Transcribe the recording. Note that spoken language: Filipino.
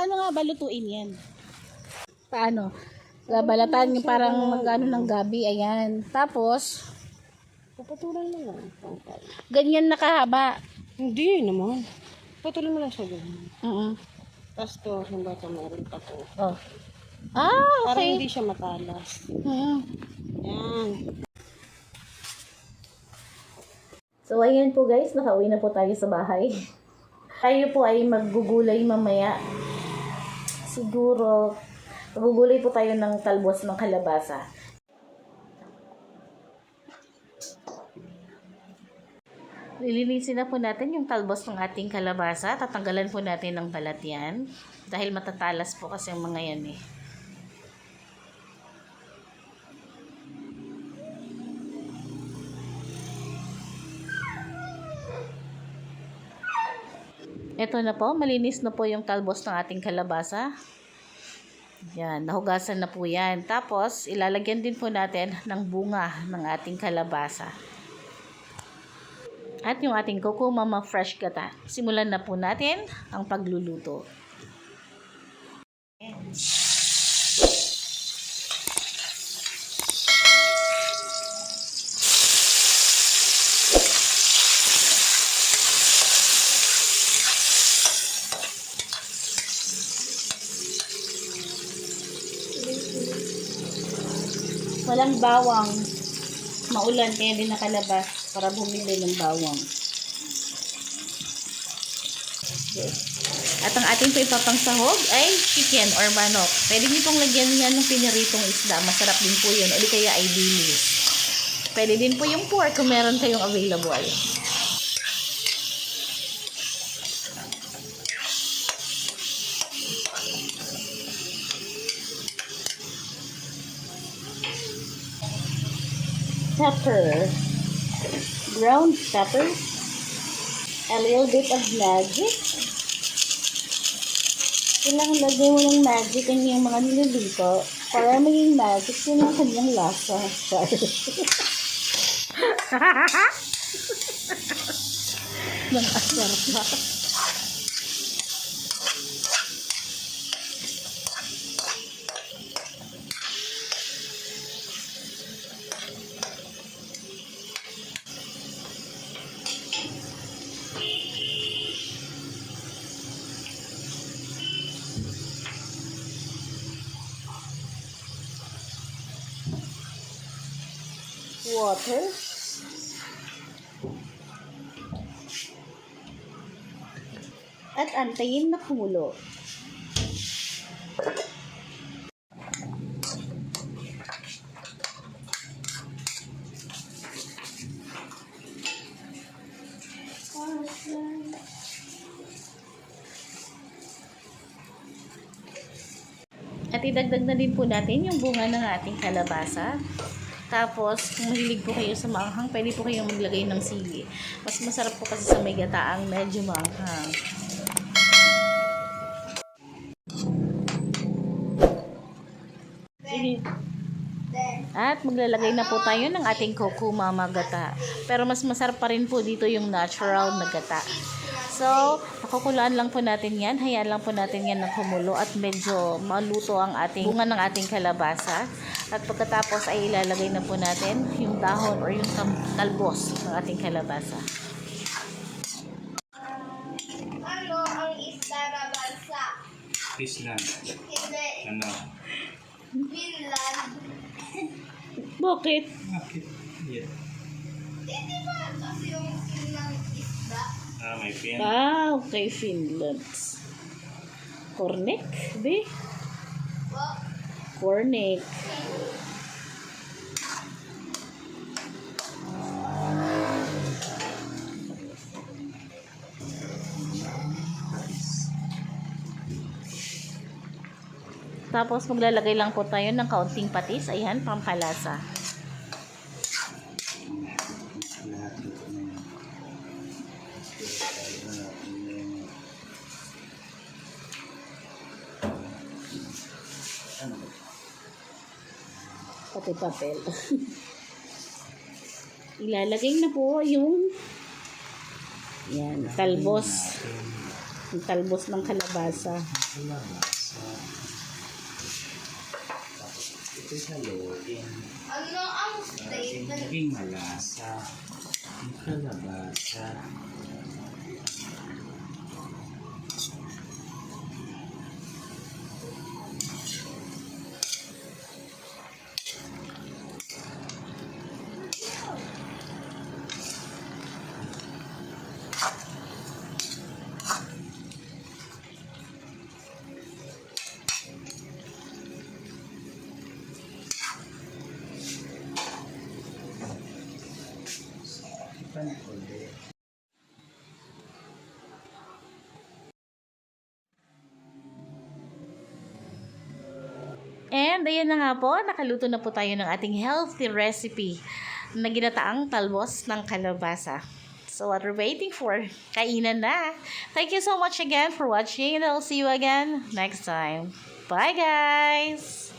Paano nga balutuin yan? Paano? Balatan yung parang mag-ano ng gabi. Ayan. Tapos, Puputulan mo lang. ganyan nakahaba. Hindi naman. Putulin mo lang siya ganyan. Tapos to, hanggang ito meron pa to. Oh. Ah, Para okay. hindi siya matalas. Yan. So, ayan po guys. Nakauwi na po tayo sa bahay. Tayo po ay maggugulay mamaya. Siguro, maggugulay po tayo ng talbos ng kalabasa. Lilinisin na po natin yung talbos ng ating kalabasa. Tatanggalan po natin ng balat yan. Dahil matatalas po kasi yung mga yan eh. Ito na po, malinis na po yung talbos ng ating kalabasa. Yan, nahugasan na po yan. Tapos, ilalagyan din po natin ng bunga ng ating kalabasa. At yung ating Coco Mama Fresh Gata. Simulan na po natin ang pagluluto. Walang bawang. Maulan kaya din nakalabas para bumili ng bawang. Okay. At ang ating po ipapangsahog ay chicken or manok. Pwede niyo pong lagyan niya ng piniritong isda. Masarap din po yun. O di kaya ay dilis. Pwede din po yung pork kung meron kayong available. Pepper. Ground pepper. A little bit of magic. Kailangan lagyan mo ng magic ang yung mga niluluto para maging magic yun ang kanyang lasa. Nang-asar pa. Water. At antayin na kumulo. At idagdag na din po natin yung bunga ng ating kalabasa. Tapos, kung mahilig po kayo sa maanghang, pwede po kayong maglagay ng sili. Mas masarap po kasi sa may gataang medyo maanghang. Sige. At maglalagay na po tayo ng ating Coco Mama gata. Pero mas masarap pa rin po dito yung natural na gata. So, nakukulaan lang po natin yan. Hayaan lang po natin yan na kumulo at medyo maluto ang ating bunga ng ating kalabasa. At pagkatapos ay ilalagay na po natin yung dahon or yung talbos ng ating kalabasa. Ano ang isla na bansa? Island. Hindi. Ano? Finland. Bakit? Bakit? Yeah. Hindi ba kasi yung ng isda? Ah, may pin. Ah, okay, Finland. Cornick, be? What? Cornick. Tapos maglalagay lang po tayo ng kaunting patis. Ayan, pampalasa. Pati papel. Ilalagay na po yung yan, talbos. Ang talbos ng kalabasa. Kalabasa. Tapos ito saluin. Ano ang Para steak? maging malasa. Ang kalabasa. Ulit. And ayan na nga po, nakaluto na po tayo ng ating healthy recipe na ginataang talbos ng kalabasa. So what we're waiting for? Kainan na! Thank you so much again for watching and I'll see you again next time. Bye guys!